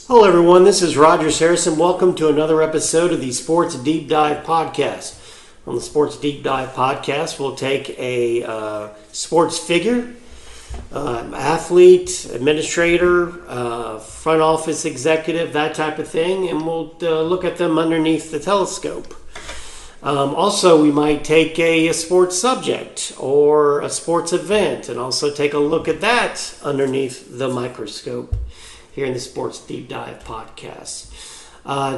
Hello, everyone. This is Rogers Harrison. Welcome to another episode of the Sports Deep Dive Podcast. On the Sports Deep Dive Podcast, we'll take a sports figure, athlete, administrator, front office executive, that type of thing, and we'll look at them underneath the telescope. Also, we might take a sports subject or a sports event and also take a look at that underneath the microscope here in the Sports Deep Dive Podcast.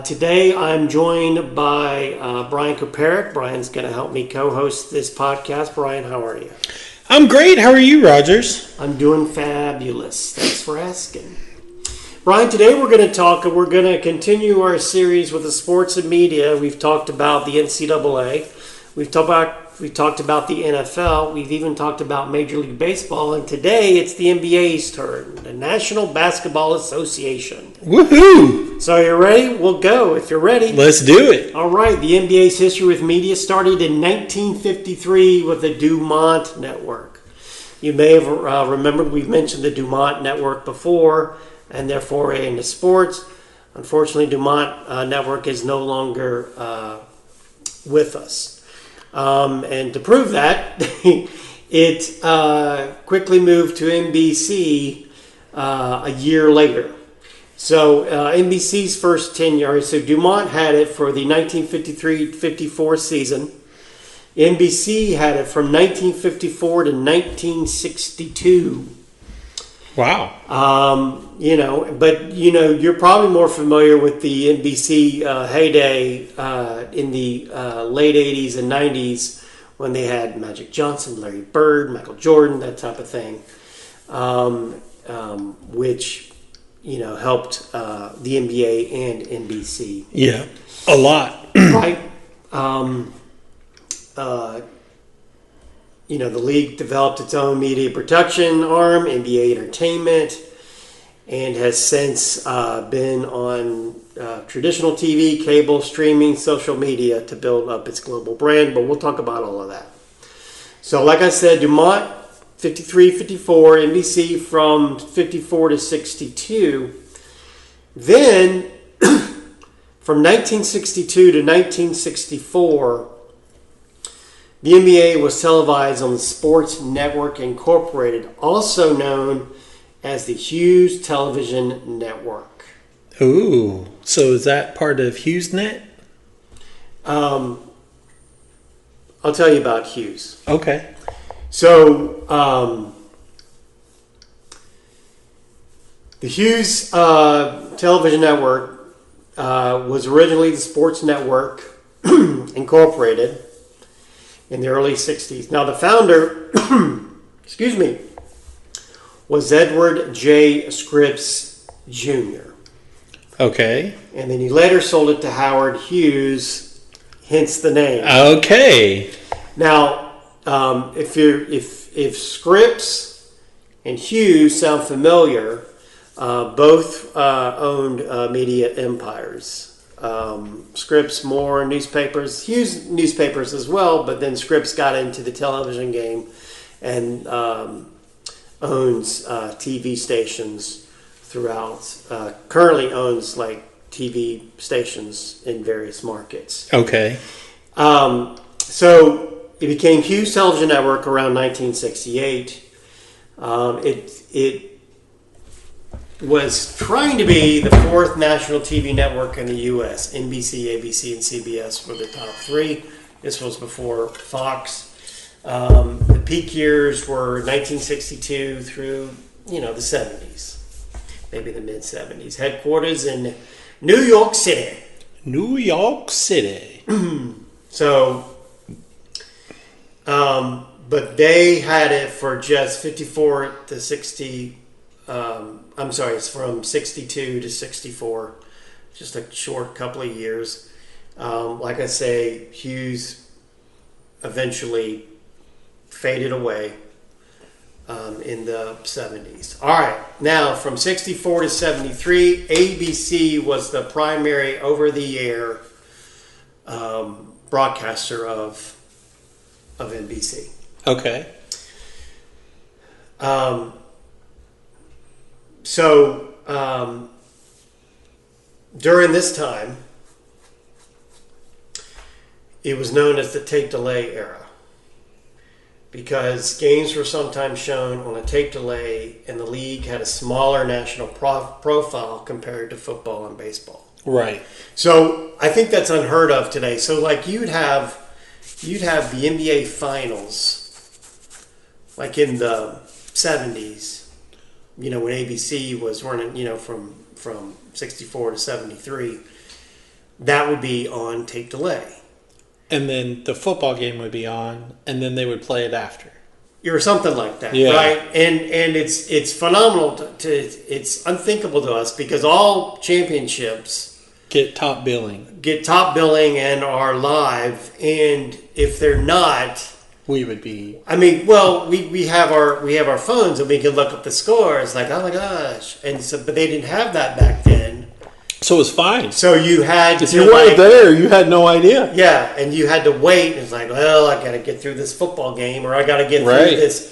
Today, I'm joined by Brian Koparik. Brian's going to help me co-host this podcast. Brian, how are you? I'm great. How are you, Rogers? I'm doing fabulous. Thanks for asking. Brian, today we're going to continue our series with the sports and media. We've talked about the NCAA. We've talked about the NFL. We've even talked about Major League Baseball. And today it's the NBA's turn, the National Basketball Association. Woohoo! So you ready? We'll go if you're ready. Let's do it. All right. The NBA's history with media started in 1953 with the Dumont Network. You may have remembered we've mentioned the Dumont Network before and their foray into sports. Unfortunately, Dumont Network is no longer with us. And to prove that, it quickly moved to NBC a year later. So NBC's first tenure, so Dumont had it for the 1953-54 season. NBC had it from 1954 to 1962. Wow. You're probably more familiar with the NBC heyday in the late 80s and 90s when they had Magic Johnson, Larry Bird, Michael Jordan, that type of thing, which, helped the NBA and NBC. Yeah, a lot. Right? The league developed its own media production arm, NBA Entertainment, and has since been on traditional TV, cable, streaming, social media to build up its global brand, but we'll talk about all of that. So like I said, Dumont, 53, 54, NBC from 54 to 62. Then, from 1962 to 1964, the NBA was televised on the Sports Network Incorporated, also known as the Hughes Television Network. Ooh, so is that part of HughesNet? I'll tell you about Hughes. Okay. So, the Hughes Television Network was originally the Sports Network Incorporated in the early 60s. Now, the founder, was Edward J. Scripps Jr. Okay. And then he later sold it to Howard Hughes, hence the name. Okay. Now, if Scripps and Hughes sound familiar, both owned media empires. Scripps more newspapers, Hughes newspapers as well, but then Scripps got into the television game and owns TV stations throughout, currently owns like TV stations in various markets. Okay. So it became Hughes Television Network around 1968. It was trying to be the fourth national TV network in the U.S. NBC, ABC, and CBS were the top three. This was before Fox. The peak years were 1962 through, the 70s, maybe the mid-70s. Headquarters in New York City. New York City. So, but they had it for just 54 to 60. It's from 62 to 64, just a short couple of years. Like I say, Hughes eventually faded away in the 70s. All right, now from 64 to 73, ABC was the primary over-the-air broadcaster of NBC. Okay. So during this time, it was known as the tape delay era because games were sometimes shown on a tape delay, and the league had a smaller national profile compared to football and baseball. Right. So I think that's unheard of today. So like you'd have the NBA finals, like in the 70s, when ABC was running, from 64 to 73, that would be on tape delay. And then the football game would be on, and then they would play it after. Or something like that, Yeah. right? And it's phenomenal it's unthinkable to us because all championships Get top billing. and are live, and if they're not, We would be. I mean, well, we have our phones and we can look up the scores. Like, oh my gosh, and so but they didn't have that back then. So it was fine. So you had If to you weren't there, you had no idea. yeah, and you had to wait. And it's like, well, I got to get through this football game, or I got to get Right. through this,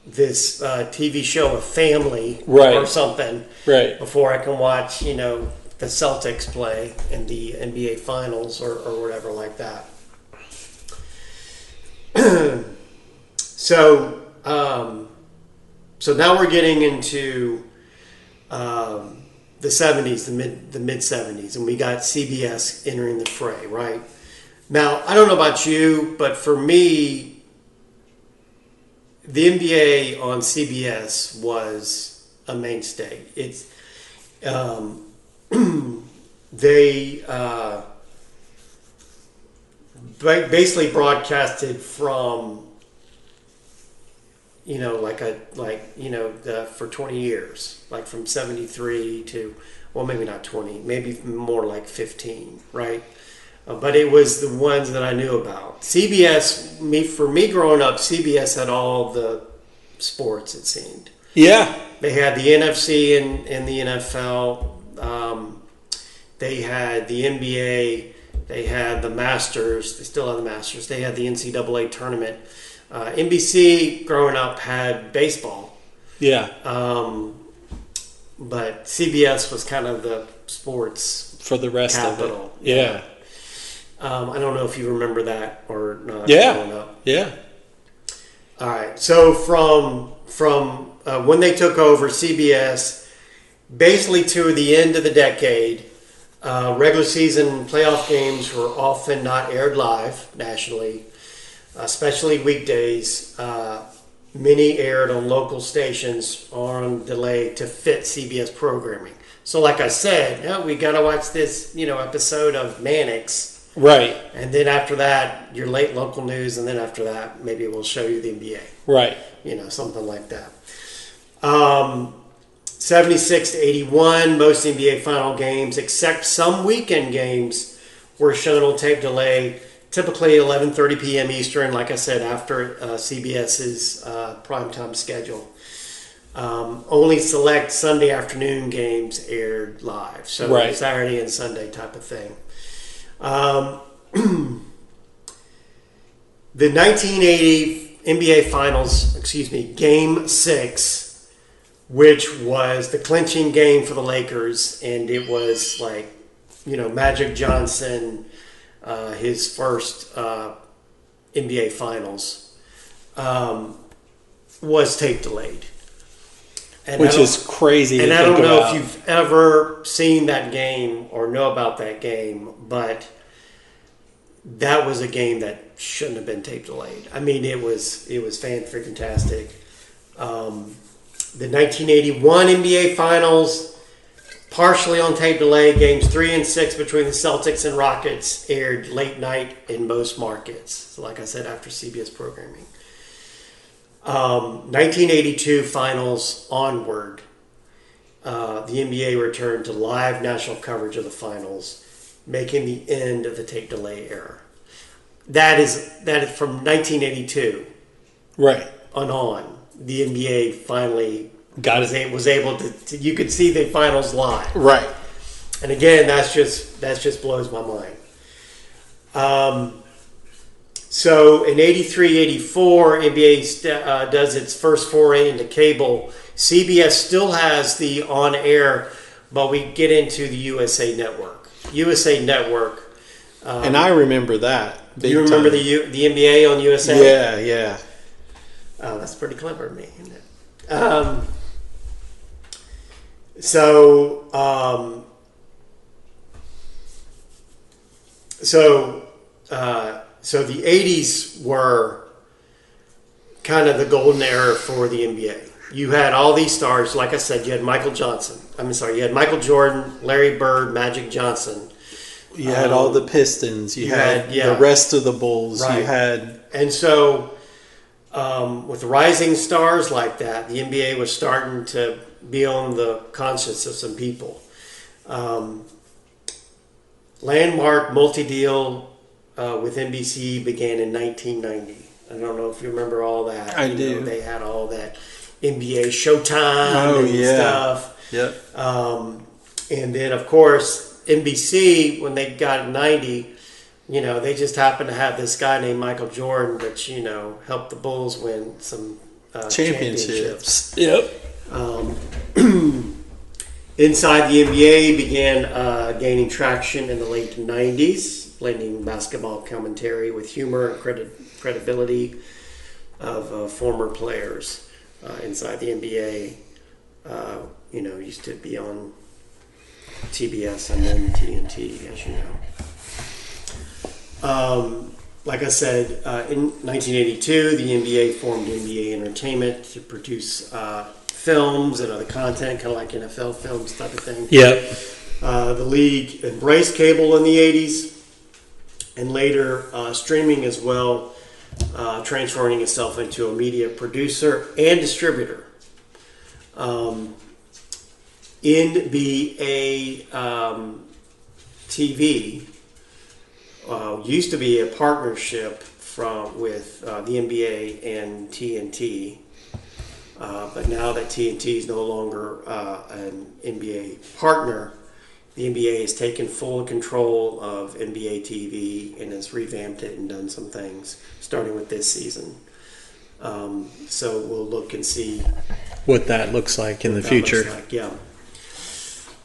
this TV show of Family Right. or something Right. before I can watch, the Celtics play in the NBA Finals or whatever like that. So now we're getting into the 70s, the mid 70s, and we got CBS entering the fray, right? Now, I don't know about you, but for me, the NBA on CBS was a mainstay. It's they basically broadcasted from for 20 years, like from 73 to, well, maybe not 20, maybe more like 15, right? But it was the ones that I knew about. CBS, for me growing up, CBS had all the sports, it seemed. Yeah. They had the NFC and the NFL. They had the NBA. They had the Masters. They still have the Masters. They had the NCAA tournament. NBC, growing up, had baseball. Yeah. But CBS was kind of the sports For the rest capital. of it. Yeah. I don't know if you remember that or not. Yeah. Growing up. Yeah. All right. So from when they took over CBS, basically to the end of the decade, regular season playoff games were often not aired live nationally, especially weekdays. Many aired on local stations or on delay to fit CBS programming. So like I said, we got to watch this, episode of Mannix. Right. And then after that, your late local news. And then after that, maybe we'll show you the NBA. Right. Something like that. 76 to 81, most NBA final games, except some weekend games, were shown on tape delay, typically 11:30 p.m. Eastern, like I said, after CBS's primetime schedule. Only select Sunday afternoon games aired live, so Right. Saturday and Sunday type of thing. The 1980 NBA Finals, Game 6, which was the clinching game for the Lakers, and it was like, Magic Johnson, his first NBA Finals, was tape delayed. And Which is crazy to And think I don't know about. if you've ever seen that game or know about that game, but that was a game that shouldn't have been tape delayed. I mean, it was fan-freaking-tastic. The 1981 NBA Finals, partially on tape delay, games 3 and 6 between the Celtics and Rockets aired late night in most markets. So like I said, after CBS programming. 1982 Finals onward, the NBA returned to live national coverage of the finals, making the end of the tape delay era. That is from 1982 Right. on. The NBA finally Got it. was able to. You could see the finals live. Right. And again, that just blows my mind. So in 83-84, NBA does its first foray into cable CBS still has the on air, but we get into the USA Network. USA Network. And I remember that. You remember time. the NBA on USA? Yeah. Oh, that's pretty clever of me, isn't it? So the 80s were kind of the golden era for the NBA. You had all these stars. Like I said, you had Michael Jordan, Larry Bird, Magic Johnson. You had all the Pistons. You had the rest of the Bulls. Right. You had... And so with rising stars like that, the NBA was starting to be on the conscience of some people. Landmark multi-deal with NBC began in 1990. I don't know if you remember all that. I do. They had all that NBA Showtime and stuff. Yep. And then, of course, NBC, when they got in 90, they just happened to have this guy named Michael Jordan, which, helped the Bulls win some championships. Yep. Inside the NBA began gaining traction in the late 90s, blending basketball commentary with humor and credibility of former players inside the NBA. Used to be on TBS and then TNT, as you know. Like I said, in 1982, the NBA formed NBA Entertainment to produce films and other content, kind of like NFL films type of thing. Yep. The league embraced cable in the 80s and later streaming as well, transforming itself into a media producer and distributor. NBA TV used to be a partnership with the NBA and TNT. But now that TNT is no longer an NBA partner, the NBA has taken full control of NBA TV and has revamped it and done some things, starting with this season. So we'll look and see what that looks like in the future. Yeah.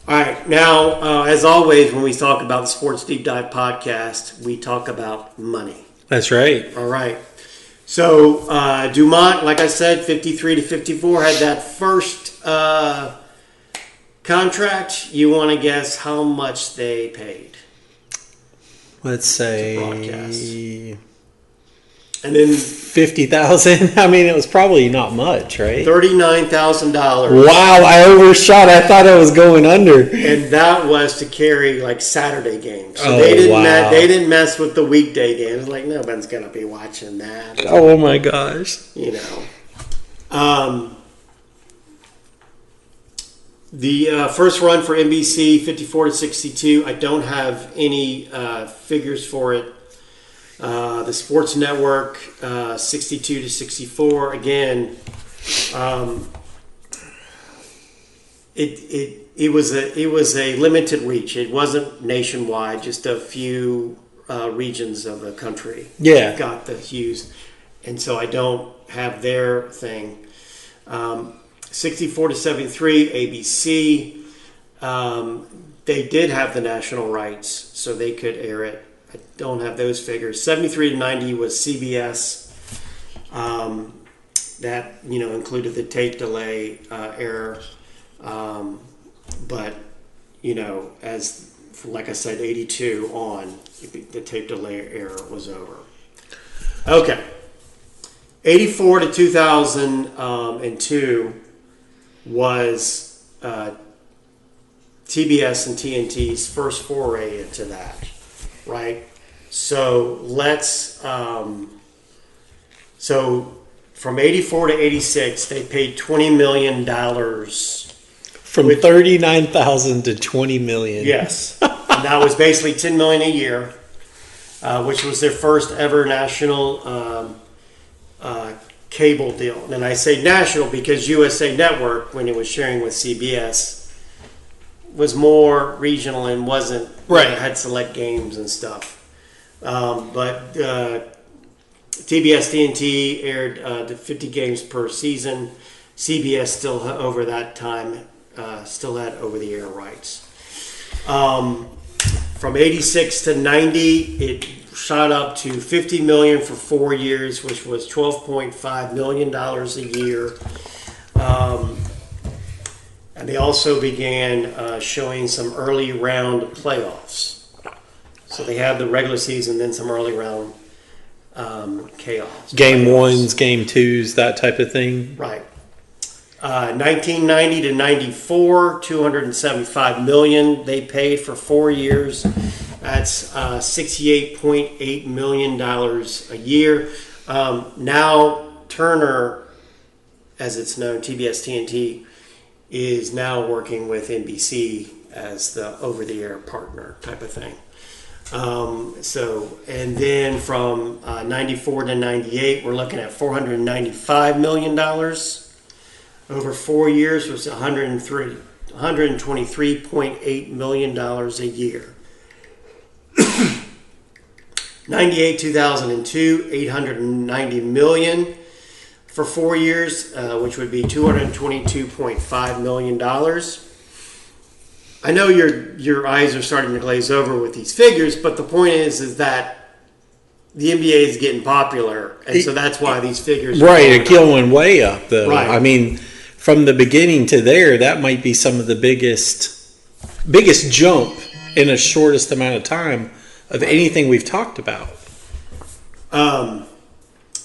All right. Now, as always, when we talk about the Sports Deep Dive podcast, we talk about money. That's right. All right. So Dumont, like I said, 53 to 54, had that first contract. You want to guess how much they paid? Let's say and then 50,000. I mean, it was probably not much, right? $39,000. Wow, I overshot. I thought I was going under. And that was to carry like Saturday games. So they didn't mess with the weekday games. Like nobody's gonna be watching that. Oh my gosh. The first run for NBC, 54 to 62. I don't have any figures for it. The Sports Network, 62 to 64. Again, it was a limited reach. It wasn't nationwide. Just a few regions of the country. Yeah, got the Hughes, and so I don't have their thing. 64 to 73, ABC. They did have the national rights, so they could air it. I don't have those figures. 73 to 90 was CBS. That included the tape delay error, but as like I said, 82 on the tape delay error was over. Okay, 84 to 2002 was TBS and TNT's first foray into that. Right, so let's. So from 84 to 86, they paid $20 million. From 39,000 to 20 million. Yes, and that was basically $10 million a year, which was their first ever national cable deal. And I say national because USA Network, when it was sharing with CBS, was more regional and wasn't had select games and stuff. But TBS TNT aired 50 games per season. CBS still over that time still had over-the-air rights. From 86 to 90, it shot up to $50 million for 4 years, which was $12.5 million a year. And they also began showing some early round playoffs. So they have the regular season, then some early round chaos. Game playoffs. 1s, game 2s, that type of thing. Right. 1990 to 94, $275 million they paid for 4 years. That's $68.8 million a year. Now Turner, as it's known, TBS TNT, is now working with NBC as the over-the-air partner type of thing. And then from 94 to 98, we're looking at $495 million. Over 4 years was $123.8 million a year. 98, 2002, $890 million for 4 years, which would be $222.5 million. I know your eyes are starting to glaze over with these figures, but the point is that the NBA is getting popular, and so that's why these figures are going way up, though. Right. I mean, from the beginning to there, that might be some of the biggest jump in the shortest amount of time of anything we've talked about.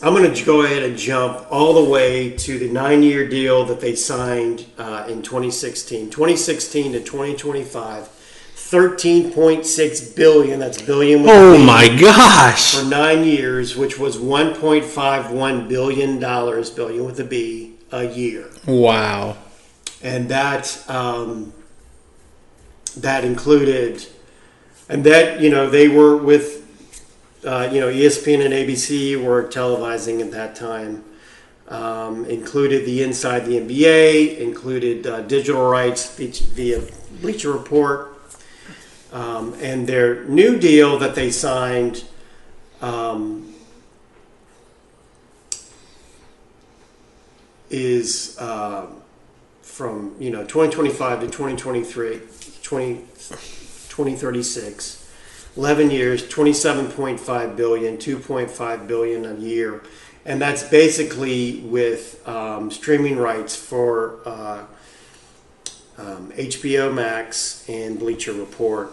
I'm going to go ahead and jump all the way to the 9-year deal that they signed in 2016. 2016 to 2025, $13.6 billion. That's billion with Oh a B, my gosh! for 9 years, which was $1.51 billion, billion with a B, a year. Wow. And that included, and that, they were with, ESPN and ABC were televising at that time. Included the Inside the NBA, included digital rights via Bleacher Report. And their new deal that they signed is from 2025 to 2036, 11 years, $27.5 billion, $2.5 billion a year, and that's basically with streaming rights for HBO Max and Bleacher Report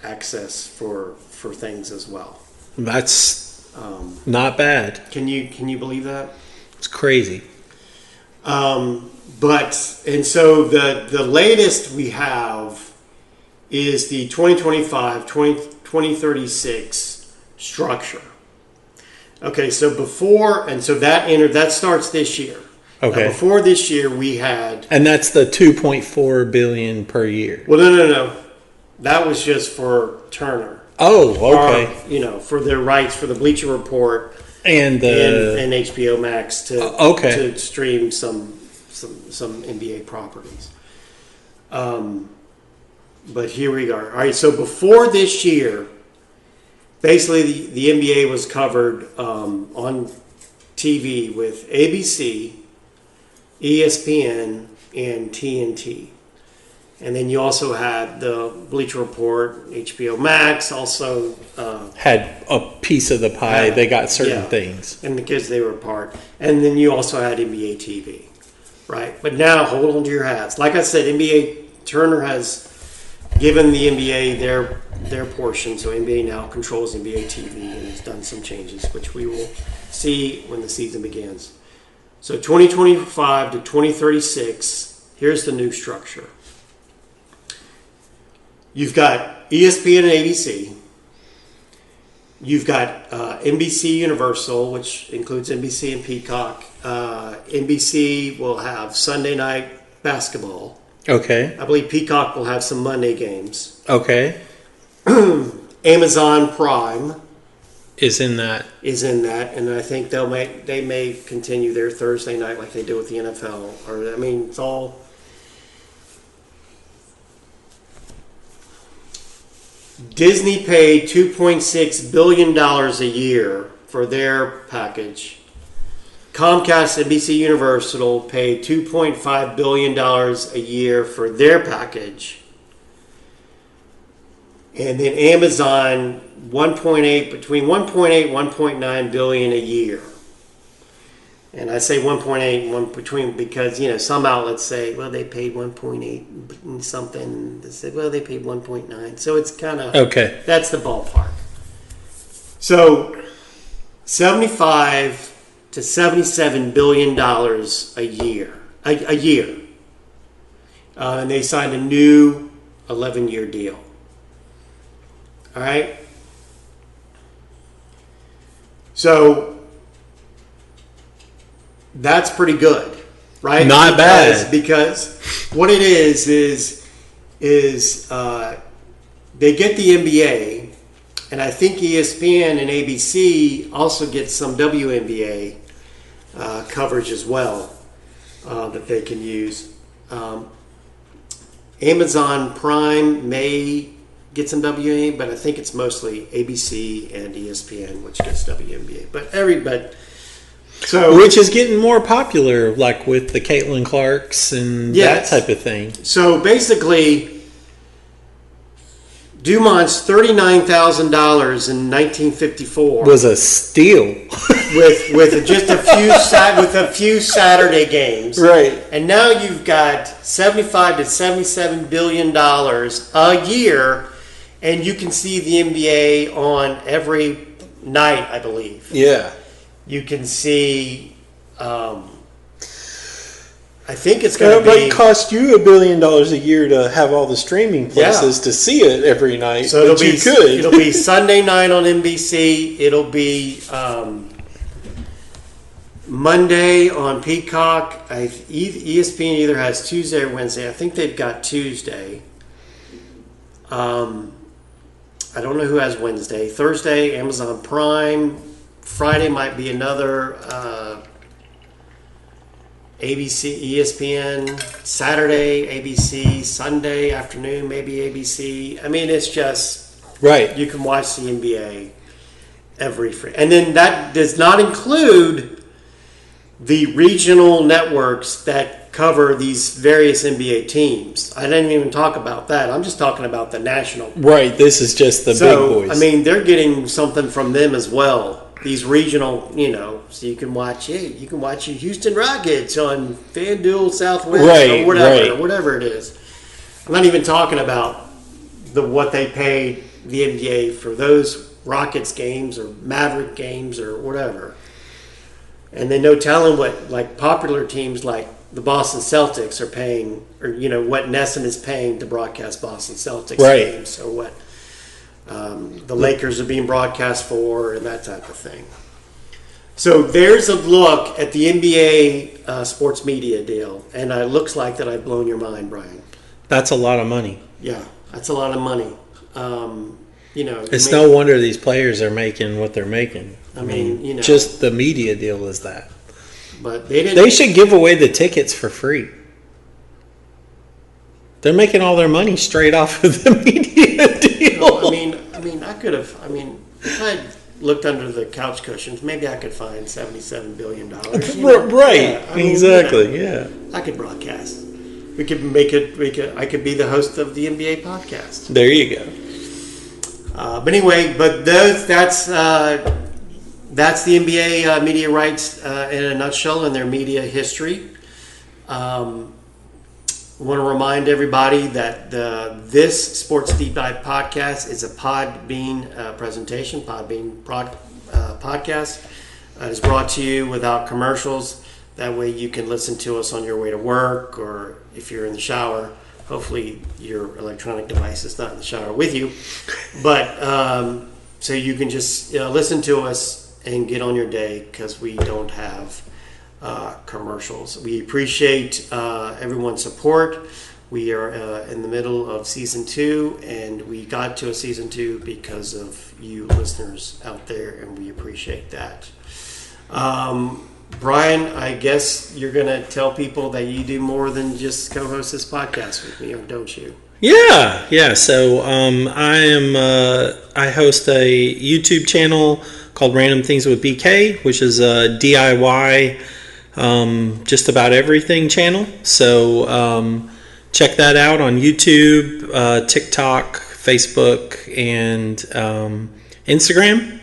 access for things as well. That's not bad. Can you believe that? It's crazy. So the latest we have is the 2025-2036 structure. Okay, so that starts this year. Okay. Now, before this year, we had, And that's the $2.4 billion per year. well, no. That was just for Turner. Oh, okay. Or, for their rights for the Bleacher Report And and HBO Max to stream some NBA properties. But here we are. All right, so before this year, basically the NBA was covered on TV with ABC, ESPN, and TNT. And then you also had the Bleacher Report, HBO Max, also had a piece of the pie. They got certain yeah, things. and because they were a part. And then you also had NBA TV, right? But now, hold on to your hats. Like I said, Turner has given the NBA their portion, so NBA now controls NBA TV and has done some changes, which we will see when the season begins. So 2025 to 2036, here's the new structure. You've got ESPN and ABC. You've got NBC Universal, which includes NBC and Peacock. NBC will have Sunday night basketball. Okay. I believe Peacock will have some Monday games. Okay. Amazon Prime Is in that. and I think they may continue their Thursday night like they do with the NFL. It's all. Disney paid $2.6 billion a year for their package. Comcast, NBC Universal pay $2.5 billion a year for their package. And then Amazon, between 1.8 and 1.9 billion a year. And I say 1.8 because, some outlets say, well, they paid 1.8 something. They said, well, they paid 1.9. So it's kind of, Okay. That's the ballpark. So 75 to $77 billion a year. And they signed a new 11-year deal. All right? So that's pretty good, right? Not bad. Because what it is they get the NBA, and I think ESPN and ABC also get some WNBA coverage as well that they can use. Amazon Prime may get some WNBA, but I think it's mostly ABC and ESPN, which gets WNBA. Which is getting more popular, like with the Caitlin Clarks and that type of thing. So basically, Dumont's $39,000 in 1954 was a steal with just a few Saturday games, right? And now you've got $75 to $77 billion a year, and you can see the NBA on every night, I believe. Yeah. You can see, I think it's going to be... It might cost you $1 billion a year to have all the streaming places to see it every night. So it'll be Sunday night on NBC. It'll be Monday on Peacock. ESPN either has Tuesday or Wednesday. I think they've got Tuesday. I don't know who has Wednesday. Thursday, Amazon Prime. Friday might be another ABC, ESPN. Saturday, ABC. Sunday afternoon, maybe ABC. I mean, it's just right. You can watch the NBA every free, and then that does not include the regional networks that cover these various NBA teams. I didn't even talk about that. I'm just talking about the national. Right. This is just the big boys. I mean, they're getting something from them as well. These regional, so you can watch your Houston Rockets on FanDuel Southwest or whatever it is. I'm not even talking about what they paid the NBA for those Rockets games or Maverick games or whatever. And then no telling what like popular teams like the Boston Celtics are paying, or what NESN is paying to broadcast Boston Celtics games, or what the Lakers are being broadcast for, and that type of thing. So there's a look at the NBA sports media deal, and it looks like that I've blown your mind, Brian. That's a lot of money. Yeah, that's a lot of money. It's no wonder these players are making what they're making. I mean, just the media deal is that. But they should give away the tickets for free. They're making all their money straight off of the media deal. I could have. If I looked under the couch cushions, maybe I could find $77 billion. Right? Yeah, exactly. Yeah. I could broadcast. We could make it. I could be the host of the NBA podcast. There you go. But anyway, that's the NBA media rights in a nutshell and their media history. I want to remind everybody that this Sports Deep Dive podcast is a Podbean presentation, Podbean podcast. It is brought to you without commercials. That way you can listen to us on your way to work, or if you're in the shower. Hopefully your electronic device is not in the shower with you. But so you can just listen to us and get on your day, because we don't have commercials. We appreciate everyone's support. We are in the middle of season 2, and we got to a season 2 because of you listeners out there, and we appreciate that. Brian, I guess you're going to tell people that you do more than just co-host this podcast with me, don't you? Yeah. So I host a YouTube channel called Random Things with BK, which is a DIY, just about everything channel. So check that out on YouTube, TikTok, Facebook, and Instagram.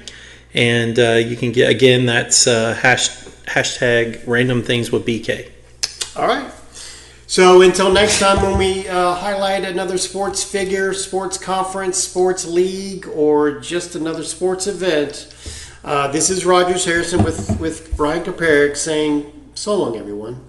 And you can get, again, that's hashtag Random Things with BK. All right. So until next time, when we highlight another sports figure, sports conference, sports league, or just another sports event, this is Rogers Harrison with Brian Kaparik saying so long, everyone.